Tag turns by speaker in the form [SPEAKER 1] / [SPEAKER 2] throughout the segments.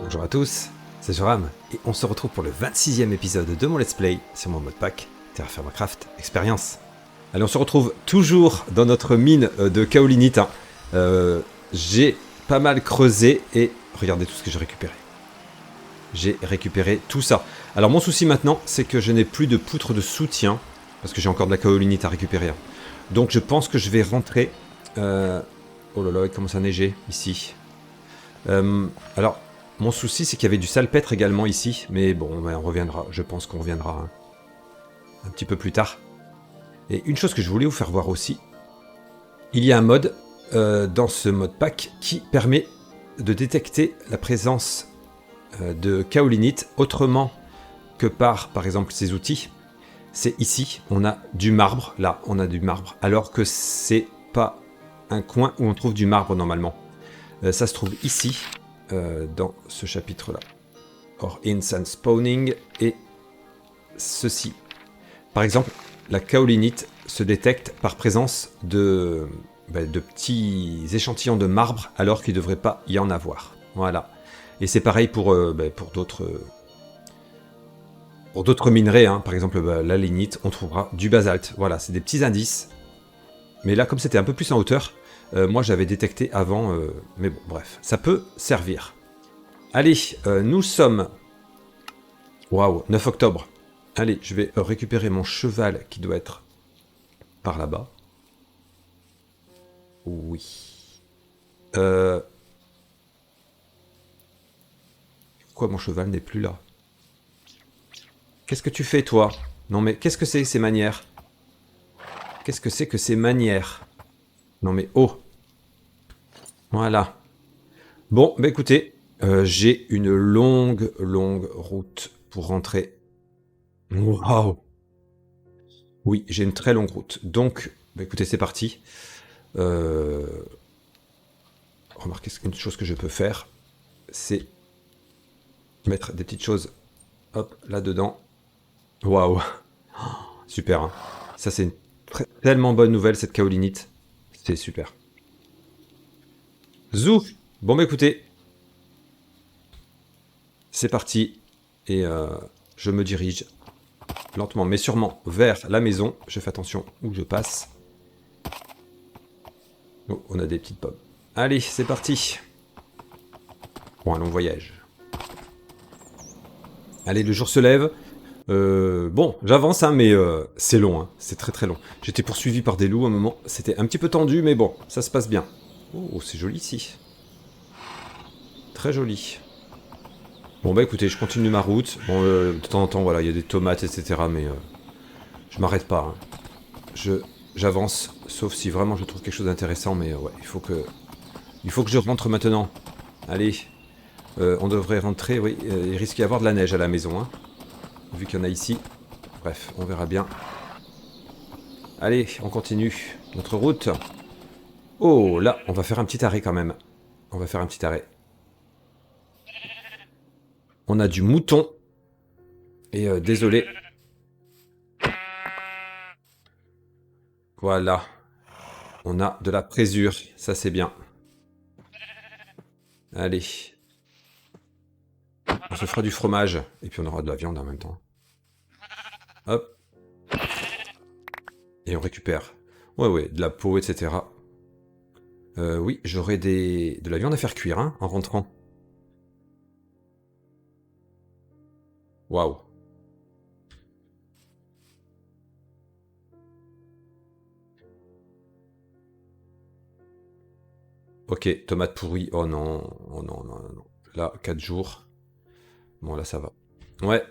[SPEAKER 1] Bonjour à tous, c'est Joram, et on se retrouve pour le 26e épisode de mon Let's Play sur mon modpack Terraformacraft Experience. Allez, on se retrouve toujours dans notre mine de kaolinite. J'ai pas mal creusé et regardez tout ce que j'ai récupéré. J'ai récupéré tout ça. Alors mon souci maintenant, c'est que je n'ai plus de poutre de soutien, parce que j'ai encore de la kaolinite à récupérer. Donc je pense que je vais rentrer... Oh là là, il commence à neiger ici. Alors, mon souci, c'est qu'il y avait du salpêtre également ici, mais bon, on reviendra. Je pense qu'on reviendra un petit peu plus tard. Et une chose que je voulais vous faire voir aussi, il y a un mode dans ce modpack qui permet de détecter la présence de kaolinite autrement que par exemple, ces outils. C'est ici, on a du marbre, là, on a du marbre, alors que c'est pas un coin où on trouve du marbre normalement. Ça se trouve ici, dans ce chapitre-là. Or, Instant Spawning et ceci. Par exemple, la kaolinite se détecte par présence de petits échantillons de marbre, alors qu'il ne devrait pas y en avoir. Voilà. Et c'est pareil pour d'autres minerais. Hein. Par exemple, la lignite, on trouvera du basalte. Voilà, c'est des petits indices. Mais là, comme c'était un peu plus en hauteur, moi j'avais détecté avant, mais bon, bref, ça peut servir. Allez, nous sommes... Waouh, 9 octobre. Allez, je vais récupérer mon cheval qui doit être par là-bas. Oui. Pourquoi mon cheval n'est plus là? Qu'est-ce que tu fais, toi? Non mais, qu'est-ce que c'est ces manières? Qu'est-ce que c'est que ces manières? Non mais, oh. Voilà. Bon, bah écoutez, j'ai une longue route pour rentrer. Waouh. Oui, j'ai une très longue route. Donc, bah écoutez, c'est parti. Remarquez une chose que je peux faire, c'est mettre des petites choses, hop, là-dedans. Waouh. Super, hein. Ça, c'est une tellement bonne nouvelle, cette kaolinite. C'est super. Zou. Bon, bah écoutez, c'est parti. Et je me dirige lentement, mais sûrement vers la maison. Je fais attention où je passe. Oh, on a des petites pommes. Allez, c'est parti. Pour un long voyage. Allez, le jour se lève. Bon, j'avance, hein, mais c'est long, hein, c'est très long. J'étais poursuivi par des loups à un moment, c'était un petit peu tendu, mais bon, ça se passe bien. Oh, c'est joli ici. Très joli. Bon bah écoutez, je continue ma route. Bon, de temps en temps, voilà, il y a des tomates, etc., mais je m'arrête pas. Hein. J'avance, sauf si vraiment je trouve quelque chose d'intéressant, mais ouais, il faut que je rentre maintenant. Allez, on devrait rentrer, oui, il risque d'y avoir de la neige à la maison, hein. Vu qu'il y en a ici. Bref, on verra bien. Allez, on continue notre route. Oh, là, on va faire un petit arrêt quand même. On va faire un petit arrêt. On a du mouton. Et désolé. Voilà. On a de la présure. Ça, c'est bien. Allez. On se fera du fromage. Et puis on aura de la viande en même temps. Hop. Et on récupère. Ouais, de la peau, etc. Oui, j'aurai de la viande à faire cuire, hein, en rentrant. Waouh. Ok, tomate pourrie. Oh non. Oh non. Là, 4 jours. Bon, là, ça va. Ouais.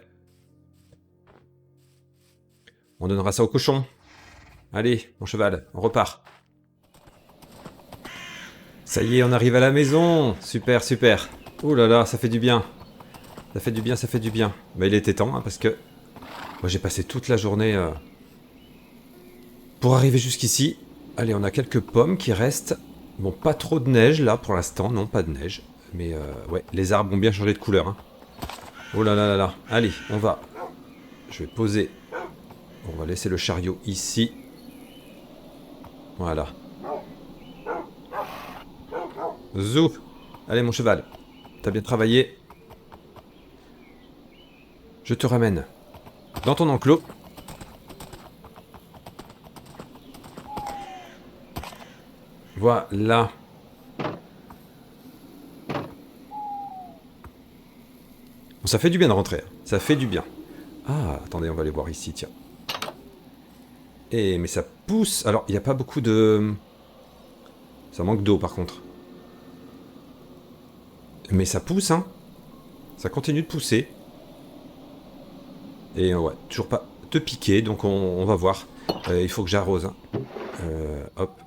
[SPEAKER 1] On donnera ça au cochon. Allez, mon cheval, on repart. Ça y est, on arrive à la maison. Super. Ouh là là, ça fait du bien. Ça fait du bien. Bah, il était temps, hein, parce que moi, j'ai passé toute la journée pour arriver jusqu'ici. Allez, on a quelques pommes qui restent. Bon, pas trop de neige, là, pour l'instant. Non, pas de neige. Mais, ouais, les arbres ont bien changé de couleur. Hein. Oh là là. Allez, on va. Je vais poser. On va laisser le chariot ici. Voilà. Zou. Allez, mon cheval. T'as bien travaillé. Je te ramène dans ton enclos. Voilà. Bon, ça fait du bien de rentrer. Ça fait du bien. Ah, attendez, on va aller voir ici, tiens. Mais ça pousse. Alors, il n'y a pas beaucoup de... Ça manque d'eau, par contre. Mais ça pousse, hein. Ça continue de pousser. Et ouais, toujours pas de piquer, donc on va voir. Il faut que j'arrose. Hein. Hop.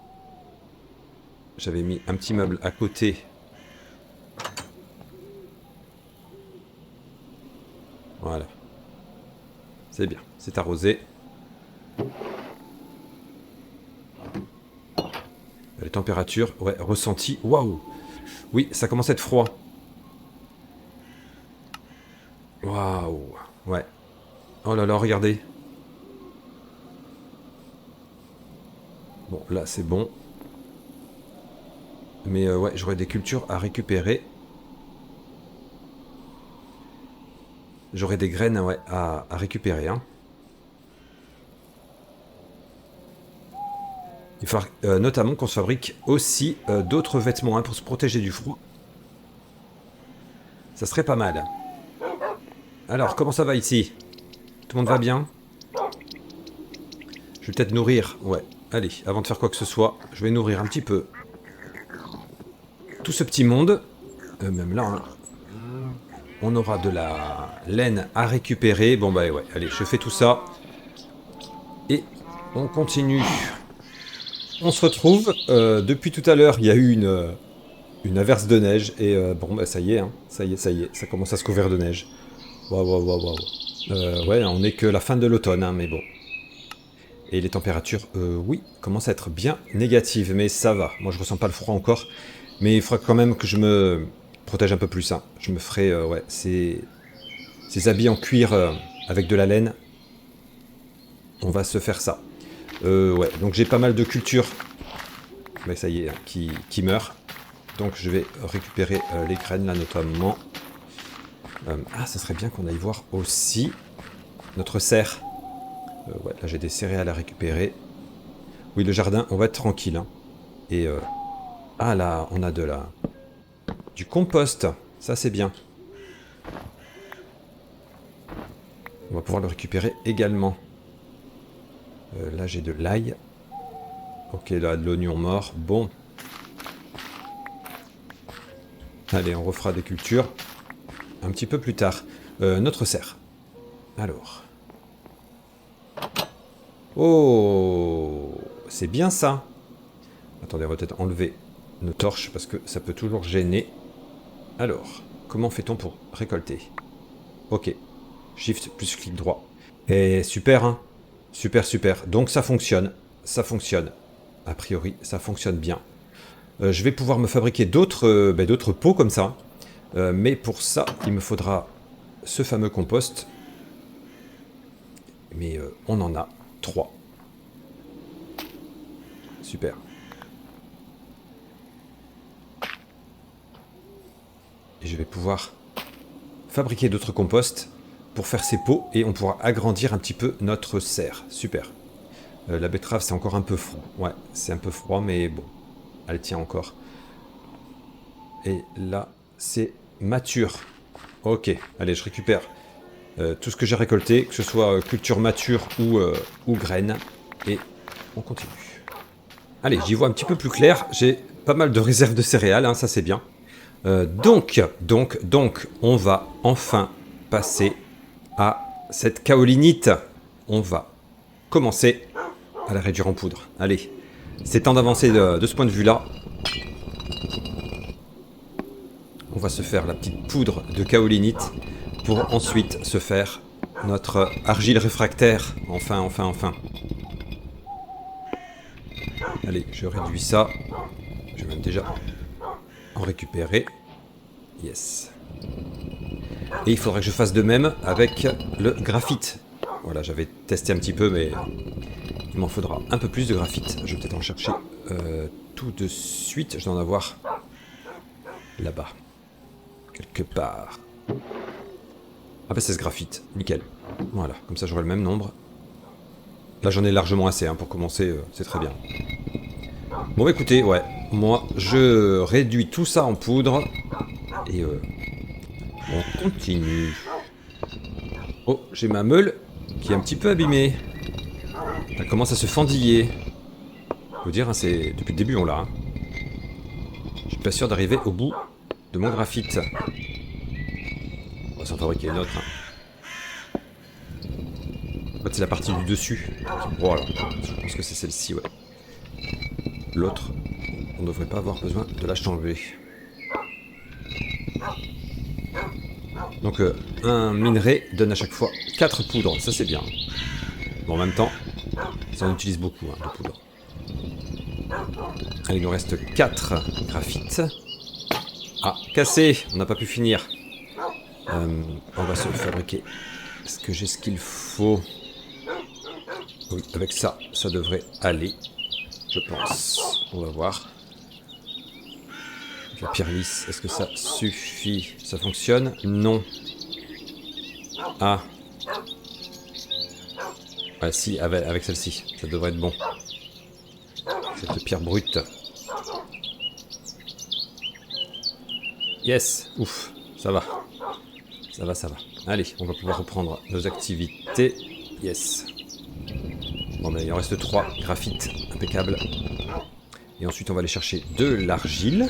[SPEAKER 1] J'avais mis un petit meuble à côté. Voilà. C'est bien, c'est arrosé. Les températures, ouais, ressenties. Waouh! Oui, ça commence à être froid. Waouh! Ouais. Oh là là, regardez. Bon, là, c'est bon. Mais ouais, j'aurais des cultures à récupérer. J'aurais des graines ouais, à récupérer. Hein. Il va falloir notamment qu'on se fabrique aussi d'autres vêtements hein, pour se protéger du froid. Ça serait pas mal. Alors, comment ça va ici? Tout le monde va bien? Je vais peut-être nourrir. Ouais, allez, avant de faire quoi que ce soit, je vais nourrir un petit peu tout ce petit monde. Même là, hein. On aura de la laine à récupérer. Bon bah ouais, allez, je fais tout ça. Et on continue. On se retrouve. Depuis tout à l'heure, il y a eu une averse de neige. Et bon, bah ça y est, hein. Ça y est. Ça commence à se couvrir de neige. Waouh. Ouais, on n'est que la fin de l'automne, hein, mais bon. Et les températures, oui, commencent à être bien négatives. Mais ça va. Moi, je ressens pas le froid encore. Mais il faudra quand même que je me protège un peu plus. Hein. Je me ferai, ouais, ces habits en cuir avec de la laine. On va se faire ça. Ouais, donc j'ai pas mal de cultures. Mais ça y est, hein, qui meurent. Donc je vais récupérer les graines là notamment. Ah, ça serait bien qu'on aille voir aussi notre serre. Ouais, là j'ai des céréales à récupérer. Oui, le jardin, on va être tranquille. Hein. Et ah là, on a du compost. Ça c'est bien. On va pouvoir le récupérer également. Là j'ai de l'ail. Ok, là de l'oignon mort. Bon. Allez, on refera des cultures. Un petit peu plus tard. Notre serre. Alors. Oh, c'est bien ça. Attendez, on va peut-être enlever nos torches parce que ça peut toujours gêner. Alors, comment fait-on pour récolter? Ok. Shift plus clic droit. Et super, hein. Super. Donc ça fonctionne. Ça fonctionne. A priori, ça fonctionne bien. Je vais pouvoir me fabriquer d'autres pots comme ça. Mais pour ça, il me faudra ce fameux compost. Mais on en a 3. Super. Et je vais pouvoir fabriquer d'autres composts pour faire ces pots et on pourra agrandir un petit peu notre serre. Super. La betterave, c'est encore un peu froid. Ouais, c'est un peu froid, mais bon, elle tient encore. Et là, c'est mature. Ok, allez, je récupère tout ce que j'ai récolté, que ce soit culture mature ou graines. Et on continue. Allez, j'y vois un petit peu plus clair. J'ai pas mal de réserves de céréales, hein, ça c'est bien. Donc, on va enfin passer à cette kaolinite. On va commencer à la réduire en poudre. Allez, c'est temps d'avancer de ce point de vue-là. On va se faire la petite poudre de kaolinite pour ensuite se faire notre argile réfractaire. Enfin. Allez, je réduis ça. Je vais même déjà en récupérer. Yes. Et il faudrait que je fasse de même avec le graphite. Voilà, j'avais testé un petit peu, mais il m'en faudra un peu plus de graphite. Je vais peut-être en chercher tout de suite. Je dois en avoir là-bas. Quelque part. Ah bah c'est ce graphite, nickel. Voilà, comme ça j'aurai le même nombre. Là j'en ai largement assez hein, pour commencer, c'est très bien. Bon bah écoutez, ouais, moi je réduis tout ça en poudre. Et on continue. Oh, j'ai ma meule qui est un petit peu abîmée. Elle commence à se fendiller. Faut dire, hein, c'est depuis le début on l'a. Hein. Je suis pas sûr d'arriver au bout de mon graphite. On va s'en fabriquer une autre. Hein. En fait, c'est la partie du dessus. Bon, alors, je pense que c'est celle-ci, ouais. L'autre, on devrait pas avoir besoin de la changer. Donc, un minerai donne à chaque fois 4 poudres. Ça, c'est bien. Bon, en même temps, ça en utilise beaucoup, hein, de poudre. Allez, il nous reste 4 graphites. Ah, cassé. On n'a pas pu finir. On va se le fabriquer. Est-ce que j'ai ce qu'il faut? Oui, avec ça, ça devrait aller. Je pense. On va voir. Avec la pierre lisse, est-ce que ça suffit? Ça fonctionne? Non. Ah. Ah si, avec celle-ci. Ça devrait être bon. Cette pierre brute. Yes. Ouf. Ça va. Ça va, ça va. Allez, on va pouvoir reprendre nos activités. Yes. Bon, ben, il en reste 3 graphites. Impeccable. Et ensuite, on va aller chercher de l'argile.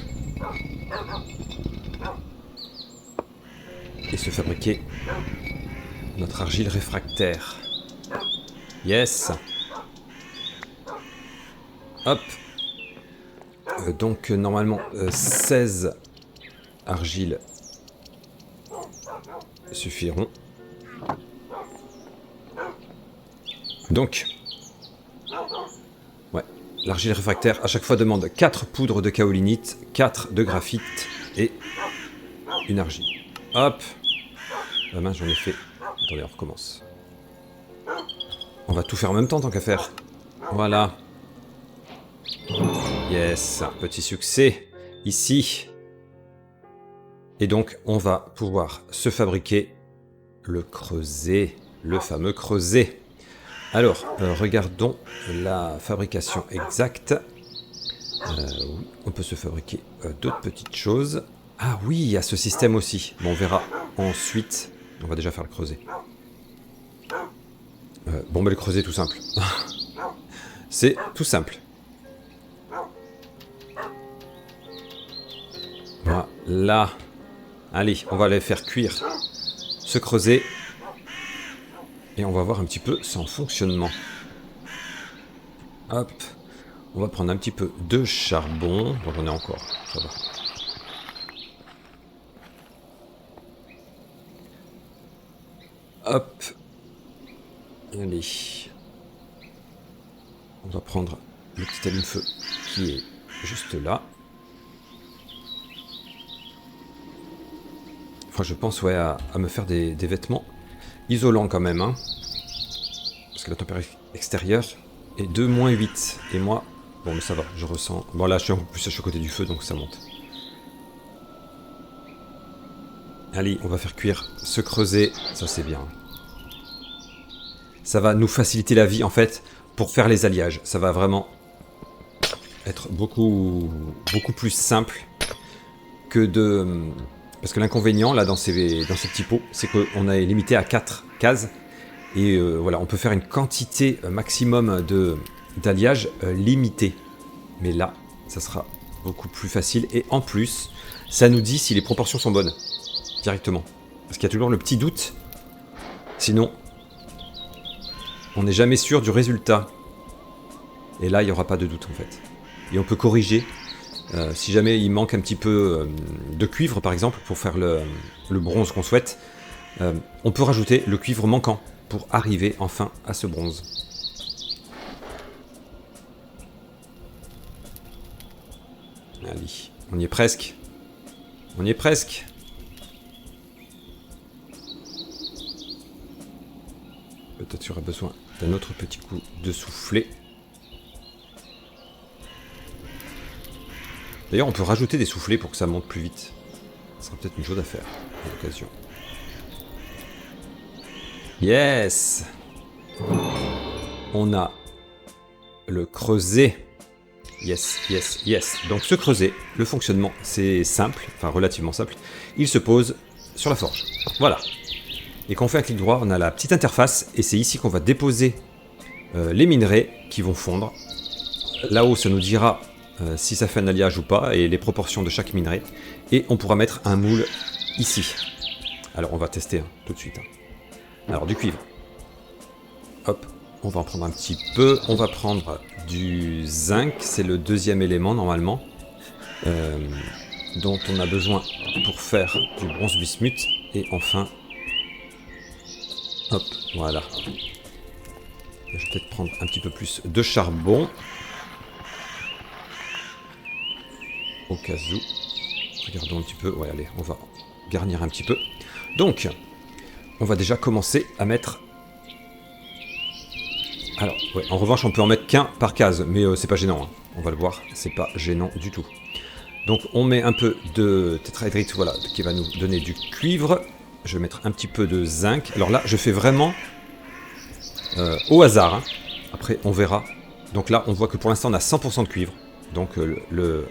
[SPEAKER 1] Et se fabriquer notre argile réfractaire. Yes. Hop. Donc, normalement, 16 argiles suffiront. Donc, ouais, l'argile réfractaire à chaque fois demande 4 poudres de kaolinite, 4 de graphite et une argile. Hop. La main, j'en ai fait. Attendez, on recommence. On va tout faire en même temps, tant qu'à faire. Voilà. Yes, petit succès. Ici. Et donc, on va pouvoir se fabriquer le creuset. Le fameux creuset. Alors, regardons la fabrication exacte. Oui, on peut se fabriquer d'autres petites choses. Ah oui, il y a ce système aussi. Bon, on verra ensuite. On va déjà faire le creuset. Bon, mais le creuset, tout simple. C'est tout simple. Voilà. Allez, on va aller faire cuire ce creuset. Et on va voir un petit peu son fonctionnement. Hop. On va prendre un petit peu de charbon. Bon, j'en ai encore. Ça va. Hop. Allez. On va prendre le petit allume-feu qui est juste là. Enfin, je pense ouais, à me faire des vêtements isolants quand même. Hein. Parce que la température extérieure est de -8. Et moi, bon mais ça va, je ressens... Bon là, en plus je suis à côté du feu, donc ça monte. Allez, on va faire cuire ce creuset. Ça c'est bien. Ça va nous faciliter la vie en fait pour faire les alliages. Ça va vraiment être beaucoup plus simple que de... Parce que l'inconvénient là dans ces petits pots, c'est qu'on est limité à 4 cases. Et voilà, on peut faire une quantité maximum d'alliage limitée. Mais là, ça sera beaucoup plus facile. Et en plus, ça nous dit si les proportions sont bonnes. Directement. Parce qu'il y a toujours le petit doute. Sinon, on n'est jamais sûr du résultat. Et là, il n'y aura pas de doute en fait. Et on peut corriger. Si jamais il manque un petit peu de cuivre, par exemple, pour faire le bronze qu'on souhaite, on peut rajouter le cuivre manquant pour arriver enfin à ce bronze. Allez, on y est presque. On y est presque. Peut-être tu auras besoin d'un autre petit coup de soufflet. D'ailleurs, on peut rajouter des soufflets pour que ça monte plus vite. Ce sera peut-être une chose à faire à l'occasion. Yes. On a le creuset. Yes, yes, yes. Donc ce creuset, le fonctionnement, c'est simple, enfin relativement simple. Il se pose sur la forge. Voilà. Et quand on fait un clic droit, on a la petite interface, et c'est ici qu'on va déposer les minerais qui vont fondre. Là-haut, ça nous dira si ça fait un alliage ou pas, et les proportions de chaque minerai. Et on pourra mettre un moule ici. Alors on va tester tout de suite. Alors du cuivre. Hop, on va en prendre un petit peu. On va prendre du zinc, c'est le deuxième élément normalement. Dont on a besoin pour faire du bronze bismuth. Et enfin... Hop, voilà. Je vais peut-être prendre un petit peu plus de charbon. Au cas où. Regardons un petit peu. Ouais, allez, on va garnir un petit peu. Donc, on va déjà commencer à mettre... Alors, ouais, en revanche, on peut en mettre qu'un par case, mais c'est pas gênant. Hein. On va le voir, c'est pas gênant du tout. Donc, on met un peu de tétraédrite, voilà, qui va nous donner du cuivre. Je vais mettre un petit peu de zinc. Alors là, je fais vraiment au hasard. Hein. Après, on verra. Donc là, on voit que pour l'instant, on a 100% de cuivre. Donc, le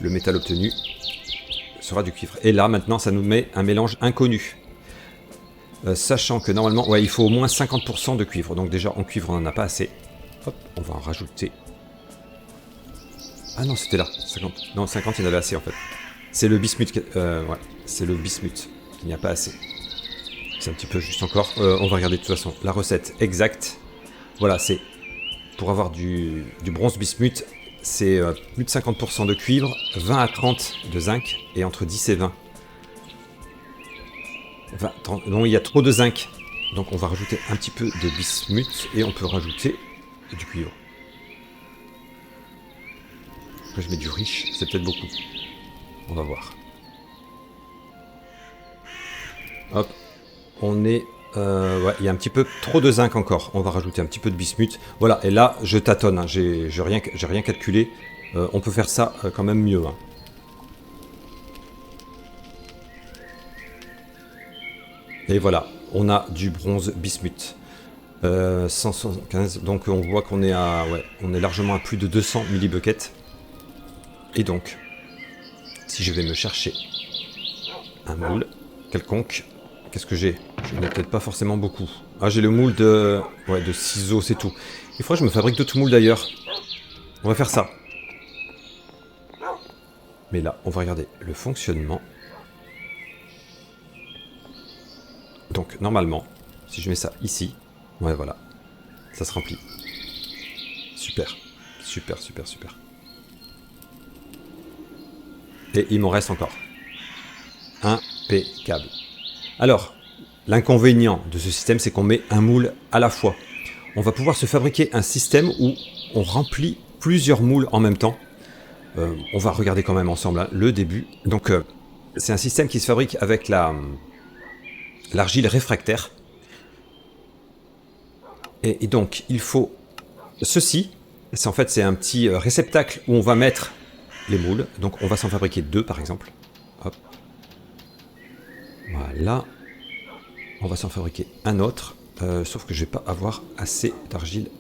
[SPEAKER 1] métal obtenu sera du cuivre. Et là, maintenant, ça nous met un mélange inconnu. Sachant que normalement, ouais, il faut au moins 50% de cuivre. Donc déjà, en cuivre, on n'en a pas assez. Hop, on va en rajouter. Ah non, c'était là. 50. Non, 50, il y en avait assez, en fait. C'est le bismuth. Ouais, c'est le bismuth qu'il n'y a pas assez. C'est un petit peu juste encore. On va regarder de toute façon la recette exacte. Voilà, c'est pour avoir du bronze bismuth, c'est plus de 50% de cuivre, 20 à 30 de zinc et entre 10 et 20. 20 30, non, il y a trop de zinc. Donc on va rajouter un petit peu de bismuth et on peut rajouter du cuivre. Après je mets du riche, c'est peut-être beaucoup. On va voir. Hop, on est... ouais, il y a un petit peu trop de zinc encore. On va rajouter un petit peu de bismuth. Voilà, et là, je tâtonne. Hein. J'ai rien calculé. On peut faire ça quand même mieux. Hein. Et voilà, on a du bronze bismuth. 175, donc on voit qu'on est à... Ouais, on est largement à plus de 200 millibuckets. Et donc, si je vais me chercher un moule quelconque... Qu'est-ce que j'ai? Je n'ai peut-être pas forcément beaucoup. Ah, j'ai le moule de... Ouais, de ciseaux, c'est tout. Il faudrait que je me fabrique d'autres moules d'ailleurs. On va faire ça. Mais là, on va regarder le fonctionnement. Donc, normalement, si je mets ça ici, ouais, voilà. Ça se remplit. Super. Super, super, super. Et il m'en reste encore. Impeccable. Alors, l'inconvénient de ce système, c'est qu'on met un moule à la fois. On va pouvoir se fabriquer un système où on remplit plusieurs moules en même temps. On va regarder quand même ensemble hein, le début. Donc, c'est un système qui se fabrique avec l'argile réfractaire. Et donc, il faut ceci. En fait, c'est un petit réceptacle où on va mettre les moules. Donc, on va s'en fabriquer 2, par exemple. Hop. Voilà. On va s'en fabriquer un autre. Sauf que je vais pas avoir assez d'argile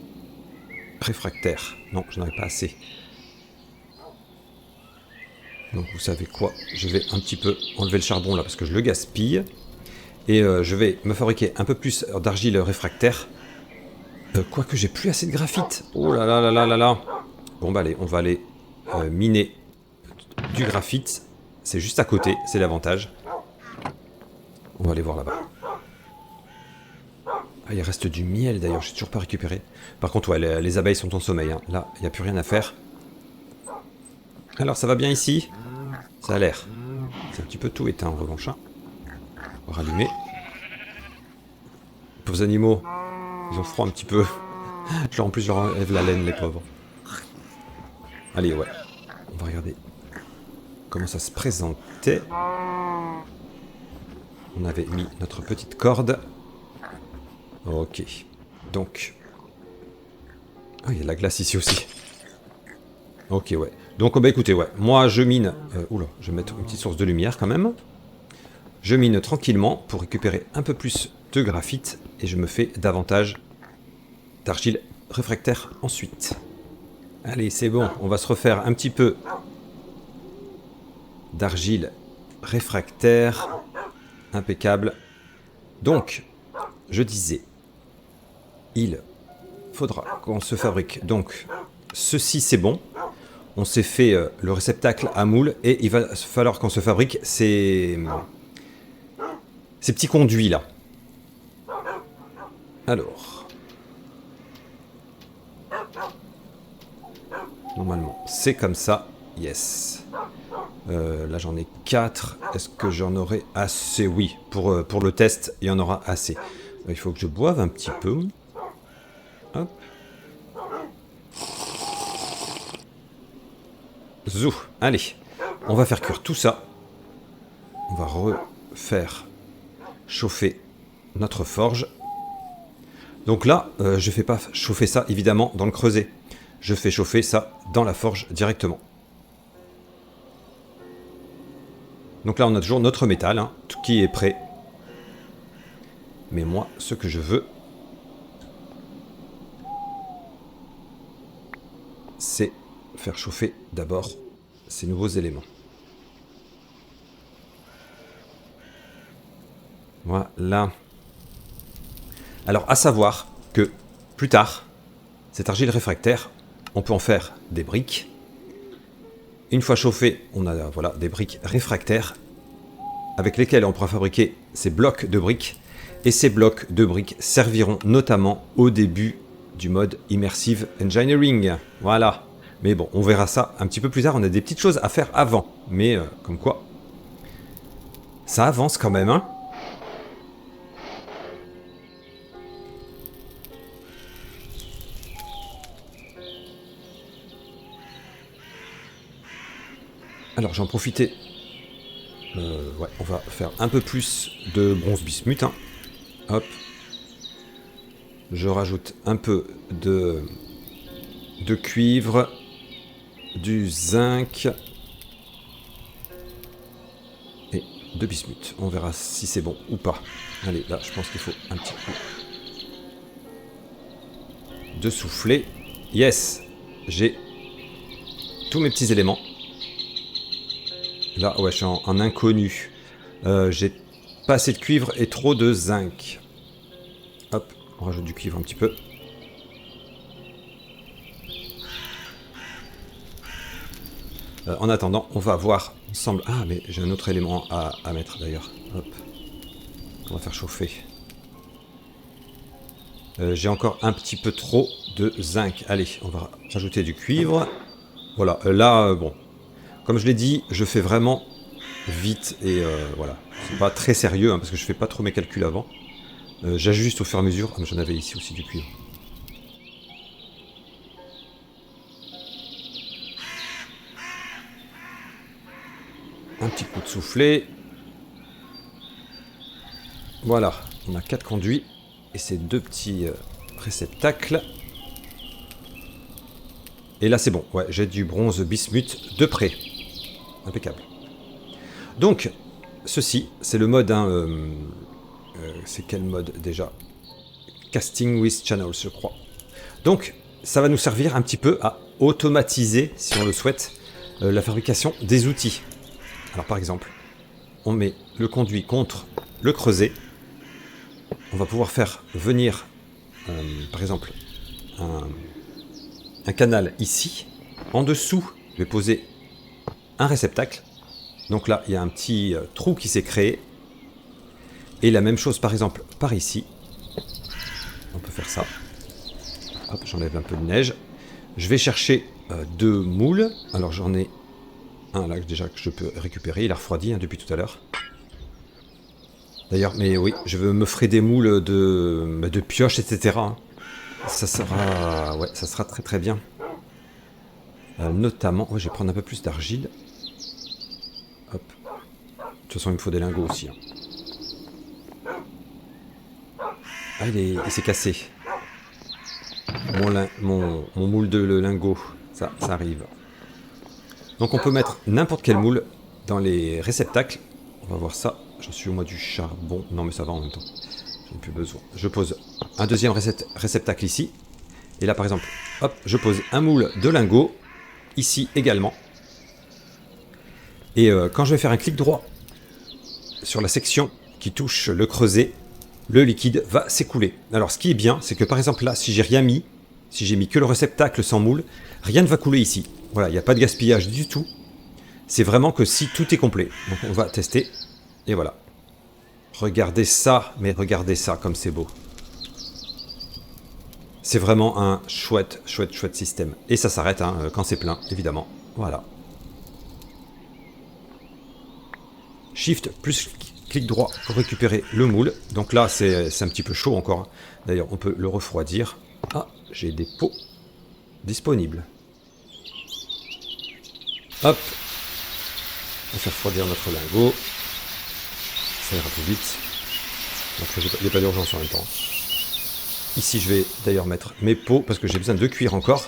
[SPEAKER 1] réfractaire. Non, je n'en ai pas assez. Donc, vous savez quoi? Je vais un petit peu enlever le charbon là parce que je le gaspille. Et je vais me fabriquer un peu plus d'argile réfractaire. Quoique j'ai plus assez de graphite. Oh là là là là là là. Bon bah allez, on va aller miner du graphite. C'est juste à côté, c'est l'avantage. On va aller voir là-bas. Ah, il reste du miel d'ailleurs, j'ai toujours pas récupéré. Par contre, ouais, les abeilles sont en sommeil. Hein. Là, il n'y a plus rien à faire. Alors, ça va bien ici? Ça a l'air. C'est un petit peu tout éteint en revanche. Hein. On va rallumer. Les pauvres animaux, ils ont froid un petit peu. En plus, je leur enlève la laine, les pauvres. Allez, ouais. On va regarder comment ça se présentait. On avait mis notre petite corde. Ok. Donc... Ah, il y a de la glace ici aussi. Ok, ouais. Donc, bah écoutez, ouais. Moi, je mine... oula, je vais mettre une petite source de lumière quand même. Je mine tranquillement pour récupérer un peu plus de graphite et je me fais davantage d'argile réfractaire ensuite. Allez, c'est bon, on va se refaire un petit peu d'argile réfractaire. Impeccable. Donc, je disais, il faudra qu'on se fabrique. Donc, ceci c'est bon. On s'est fait le réceptacle à moule et il va falloir qu'on se fabrique ces petits conduits là. Alors, normalement, c'est comme ça. Yes. Là, j'en ai 4. Est-ce que j'en aurai assez? Oui, pour le test, il y en aura assez. Il faut que je boive un petit peu. Hop. Zou. Allez, on va faire cuire tout ça. On va refaire chauffer notre forge. Donc là, je fais pas chauffer ça, évidemment, dans le creuset. Je fais chauffer ça dans la forge directement. Donc là, on a toujours notre métal, hein, tout qui est prêt. Mais moi, ce que je veux, c'est faire chauffer d'abord ces nouveaux éléments. Voilà. Alors, à savoir que plus tard, cette argile réfractaire, on peut en faire des briques. Une fois chauffé, on a voilà, des briques réfractaires avec lesquelles on pourra fabriquer ces blocs de briques. Et ces blocs de briques serviront notamment au début du mode Immersive Engineering. Voilà. Mais bon, on verra ça un petit peu plus tard. On a des petites choses à faire avant. Mais comme quoi, ça avance quand même, hein. Alors j'en profitais. Ouais, on va faire un peu plus de bronze bismuth. Hein. Hop. Je rajoute un peu de cuivre, du zinc et de bismuth. On verra si c'est bon ou pas. Allez, là, je pense qu'il faut un petit coup de souffler. Yes, j'ai tous mes petits éléments. Là, ouais, je suis en inconnu. J'ai pas assez de cuivre et trop de zinc. Hop, on rajoute du cuivre un petit peu. En attendant, on va voir ensemble... Ah, mais j'ai un autre élément à mettre d'ailleurs. Hop. On va faire chauffer. J'ai encore un petit peu trop de zinc. Allez, on va rajouter du cuivre. Voilà, là, bon... Comme je l'ai dit, je fais vraiment vite et voilà. C'est pas très sérieux hein, parce que je fais pas trop mes calculs avant. J'ajuste au fur et à mesure. Ah, j'en avais ici aussi du cuivre. Un petit coup de soufflet. Voilà, on a 4 conduits et ces 2 petits réceptacles. Et là c'est bon, ouais, j'ai du bronze bismuth de près. Impeccable. Donc, ceci, c'est le mode, hein, c'est quel mode déjà? Casting with Channels, je crois. Donc, ça va nous servir un petit peu à automatiser, si on le souhaite, la fabrication des outils. Alors par exemple, on met le conduit contre le creuset. On va pouvoir faire venir, par exemple, un canal ici. En dessous, je vais poser un réceptacle. Donc là, il y a un petit trou qui s'est créé. Et la même chose, par exemple, par ici. On peut faire ça. Hop, j'enlève un peu de neige. Je vais chercher 2 moules. Alors j'en ai un là déjà que je peux récupérer. Il a refroidi hein, depuis tout à l'heure. D'ailleurs, mais oui, je me ferai des moules de pioches, etc. Hein. Ça sera, ouais, ça sera très très bien. Notamment, ouais, je vais prendre un peu plus d'argile. Hop. De toute façon, il me faut des lingots aussi. Hein. Ah, il s'est cassé. Mon moule de lingot, ça arrive. Donc on peut mettre n'importe quel moule dans les réceptacles. On va voir ça J'en suis au mois du charbon. Non, mais ça va en même temps. J'en ai plus besoin. Je pose un deuxième réceptacle ici. Et là, par exemple, hop, je pose un moule de lingots. Ici également. Et quand je vais faire un clic droit sur la section qui touche le creuset, le liquide va s'écouler. Alors, ce qui est bien, c'est que par exemple là, si j'ai rien mis, si j'ai mis que le réceptacle sans moule, rien ne va couler ici. Voilà, il n'y a pas de gaspillage du tout. C'est vraiment que si tout est complet. Donc on va tester. Et voilà. Regardez ça, mais regardez ça comme c'est beau. C'est vraiment un chouette système. Et ça s'arrête hein, quand c'est plein, évidemment. Voilà. Shift plus clic droit pour récupérer le moule. Donc là, c'est un petit peu chaud encore. D'ailleurs, on peut le refroidir. Ah, j'ai des pots disponibles. Hop. On va faire refroidir notre lingot. Ça ira plus vite. Donc il n'y a pas d'urgence en même temps. Ici, je vais d'ailleurs mettre mes pots parce que j'ai besoin de cuire encore.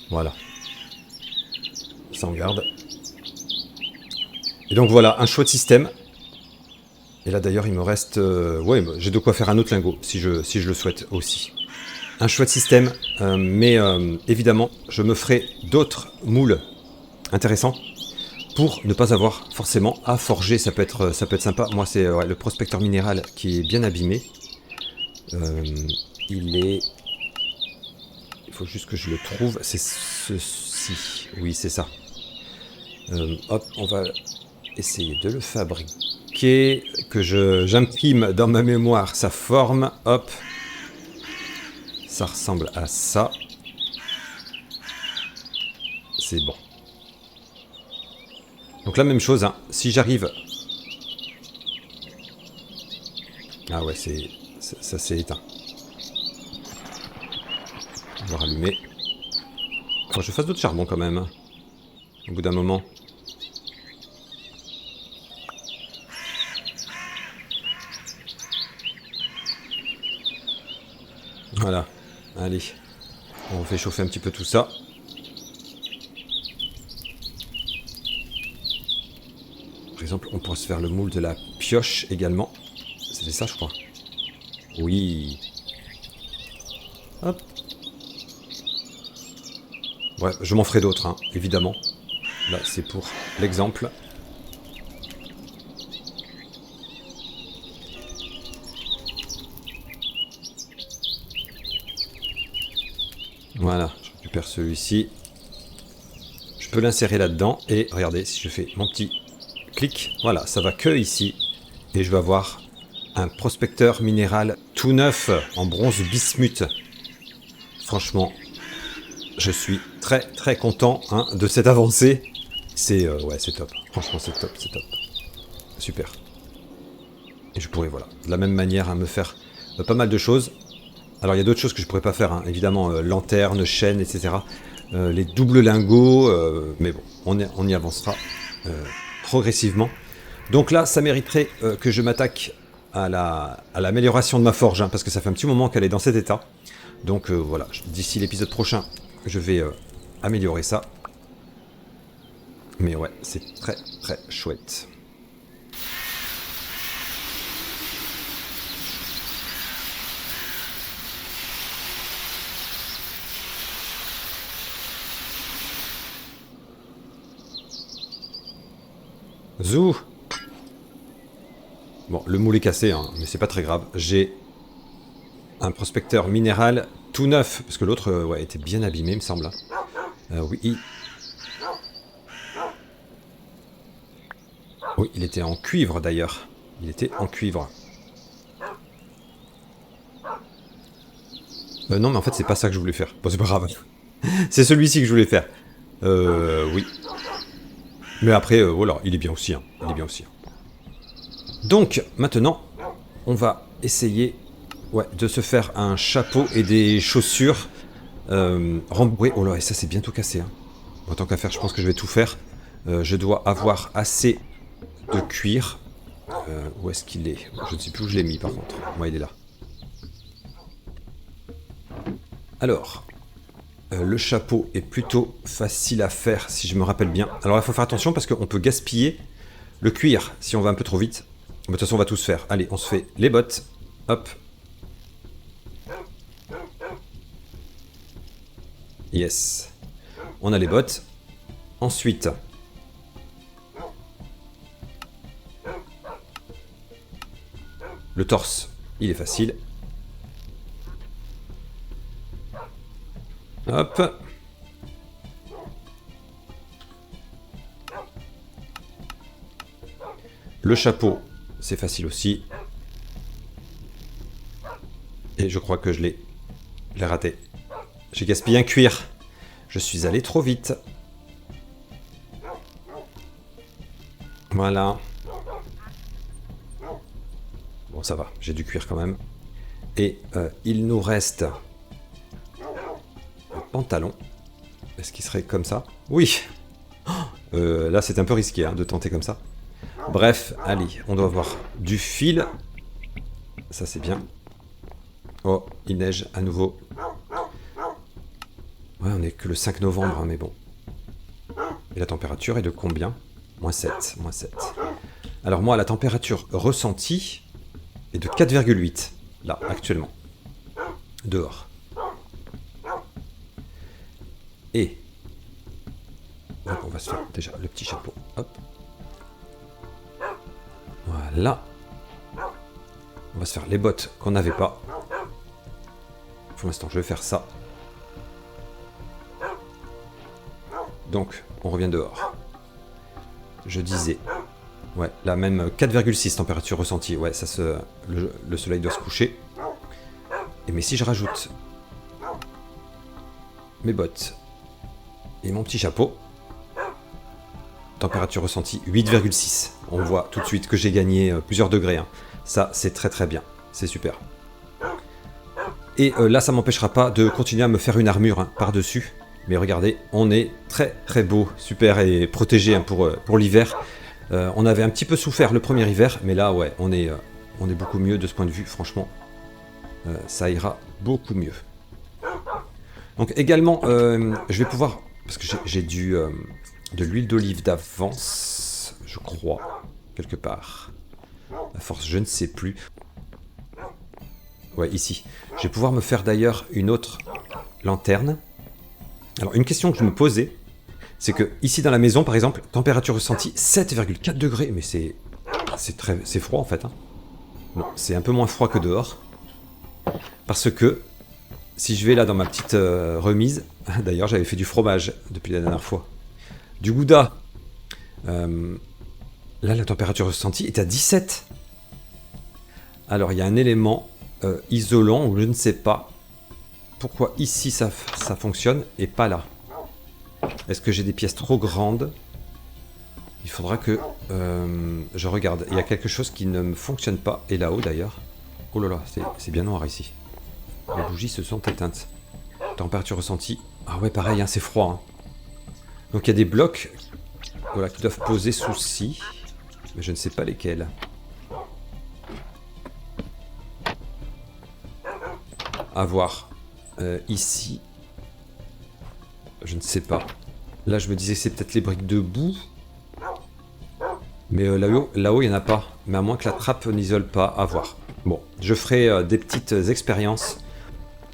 [SPEAKER 1] Voilà. Ça en garde. Et donc voilà, un chouette système. Et là d'ailleurs, il me reste... ouais, j'ai de quoi faire un autre lingot si je le souhaite aussi. Un chouette système, mais évidemment, je me ferai d'autres moules intéressants pour ne pas avoir forcément à forger. Ça peut être sympa. Moi, c'est le prospecteur minéral qui est bien abîmé. Il faut juste que je le trouve. C'est ceci. Oui, c'est ça. Hop, on va essayer de le fabriquer. Que j'imprime dans ma mémoire sa forme. Hop. Ça ressemble à ça. C'est bon. Donc la même chose, hein. Si j'arrive... Ah ouais, ça s'est éteint. On va rallumer. Faut que je fasse d'autres charbon quand même. Hein. Au bout d'un moment. Voilà. Allez. On fait chauffer un petit peu tout ça. Par exemple, on pourrait se faire le moule de la pioche également. C'était ça, je crois. Oui. Hop. Ouais, je m'en ferai d'autres, hein, évidemment. Là, c'est pour l'exemple. Voilà, je récupère celui-ci. Je peux l'insérer là-dedans. Et regardez, si je fais mon petit clic, voilà, ça va que ici. Et je vais avoir un prospecteur minéral tout neuf en bronze bismuth. Franchement, je suis très content hein, de cette avancée. C'est ouais, c'est top. Franchement, c'est top. Super. Et je pourrais, voilà, de la même manière, hein, me faire pas mal de choses. Alors, il y a d'autres choses que je pourrais pas faire, hein. Évidemment, lanterne, chaîne, etc. Les doubles lingots, mais bon, on y avancera progressivement. Donc là, ça mériterait que je m'attaque à l'amélioration de ma forge, hein, parce que ça fait un petit moment qu'elle est dans cet état. Donc voilà, d'ici l'épisode prochain, je vais améliorer ça. Mais ouais, c'est très chouette. Zou. Bon, le moule est cassé, hein, mais c'est pas très grave. J'ai un prospecteur minéral tout neuf, parce que l'autre ouais, était bien abîmé, il me semble. Oui, oui, il était en cuivre d'ailleurs. Il était en cuivre. Non, mais en fait, c'est pas ça que je voulais faire. Bon, c'est pas grave. C'est celui-ci que je voulais faire. Oui. Mais après, voilà, il est bien aussi. Hein. Il est bien aussi. Donc, maintenant, on va essayer de se faire un chapeau et des chaussures rembourrées. Oh là, et ça, c'est bientôt cassé. Hein. Bon, tant qu'à faire, je pense que je vais tout faire. Je dois avoir assez de cuir. Où est-ce qu'il est? Je ne sais plus où je l'ai mis, par contre. Moi, il est là. Alors... le chapeau est plutôt facile à faire, si je me rappelle bien. Alors, il faut faire attention parce qu'on peut gaspiller Le cuir, si on va un peu trop vite. De toute façon, on va tout se faire. Allez, on se fait les bottes. Hop. Yes. On a les bottes. Ensuite, le torse, il est facile. Hop. Le chapeau, c'est facile aussi. Et je crois que je l'ai raté. J'ai gaspillé un cuir. Je suis allé trop vite. Voilà. Bon, ça va, j'ai du cuir quand même. Et il nous reste un pantalon. Est-ce qu'il serait comme ça? Oui. Là, c'est un peu risqué hein, de tenter comme ça. Bref, allez, on doit avoir du fil. Ça, c'est bien. Oh, il neige à nouveau. Ouais, on n'est que le 5 novembre, hein, mais bon. Et la température est de combien? -7, -7. Alors moi, la température ressentie est de 4,8, là, actuellement. Dehors. Et... donc on va se faire déjà le petit chapeau. Hop. Voilà. On va se faire les bottes qu'on n'avait pas. Pour l'instant, je vais faire ça. Donc, on revient dehors. Je disais... ouais, la même 4,6 température ressentie. Ouais, ça le soleil doit se coucher. Et mais si je rajoute mes bottes et mon petit chapeau, température ressentie 8,6. On voit tout de suite que j'ai gagné plusieurs degrés. Hein. Ça, c'est très très bien. C'est super. Et là, ça m'empêchera pas de continuer à me faire une armure hein, par-dessus. Mais regardez, on est très très beau, super et protégé hein, pour l'hiver. On avait un petit peu souffert le premier hiver, mais là, ouais, on est beaucoup mieux de ce point de vue, franchement. Ça ira beaucoup mieux. Donc également, je vais pouvoir... parce que j'ai de l'huile d'olive d'avance, je crois, quelque part. À force, je ne sais plus. Ouais, ici. Je vais pouvoir me faire d'ailleurs une autre lanterne. Alors, une question que je me posais, c'est que ici dans la maison, par exemple, température ressentie 7,4 degrés, mais c'est froid en fait. Hein. Non, c'est un peu moins froid que dehors. Parce que, si je vais là dans ma petite remise, d'ailleurs j'avais fait du fromage depuis la dernière fois, du gouda, là la température ressentie est à 17. Alors il y a un élément isolant, ou je ne sais pas pourquoi ici ça fonctionne et pas là. Est-ce que j'ai des pièces trop grandes? Il faudra que je regarde. Il y a quelque chose qui ne me fonctionne pas. Et là-haut d'ailleurs. Oh là là, c'est bien noir ici. Les bougies se sont éteintes. Température ressentie. Ah ouais, pareil, hein, c'est froid. Hein. Donc il y a des blocs voilà, qui doivent poser souci. Mais je ne sais pas lesquels. À voir. Ici. Je ne sais pas. Là, je me disais c'est peut-être les briques de boue. Mais là-haut, il n'y en a pas. Mais à moins que la trappe n'isole pas, à voir. Bon, je ferai des petites expériences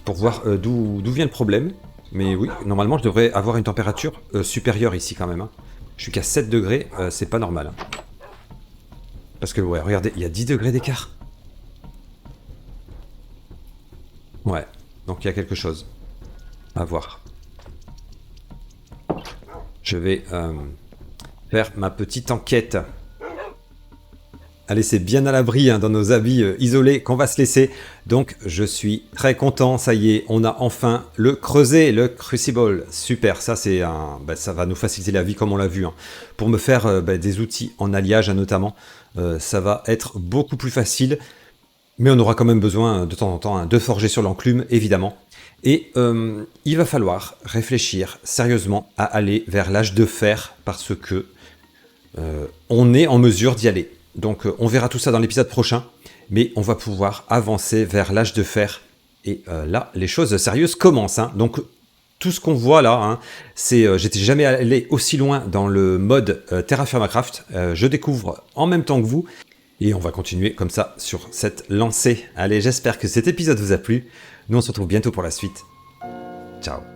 [SPEAKER 1] pour voir d'où vient le problème. Mais oui, normalement, je devrais avoir une température supérieure ici quand même. Hein. Je suis qu'à 7 degrés, c'est pas normal. Hein. Parce que, ouais, regardez, il y a 10 degrés d'écart. Ouais, donc il y a quelque chose. À voir. Je vais faire ma petite enquête. Allez, c'est bien à l'abri hein, dans nos habits isolés qu'on va se laisser. Donc, je suis très content. Ça y est, on a enfin le creuset, le crucible. Super, ça c'est ça va nous faciliter la vie comme on l'a vu. Hein. Pour me faire des outils en alliage notamment, ça va être beaucoup plus facile. Mais on aura quand même besoin de temps en temps hein, de forger sur l'enclume, évidemment. Et il va falloir réfléchir sérieusement à aller vers l'âge de fer parce que on est en mesure d'y aller. Donc on verra tout ça dans l'épisode prochain, mais on va pouvoir avancer vers l'âge de fer. Et là, les choses sérieuses commencent. Hein. Donc tout ce qu'on voit là, hein, j'étais jamais allé aussi loin dans le mode Terra Firma Craft. Je découvre en même temps que vous. Et on va continuer comme ça sur cette lancée. Allez, j'espère que cet épisode vous a plu. Nous, on se retrouve bientôt pour la suite. Ciao.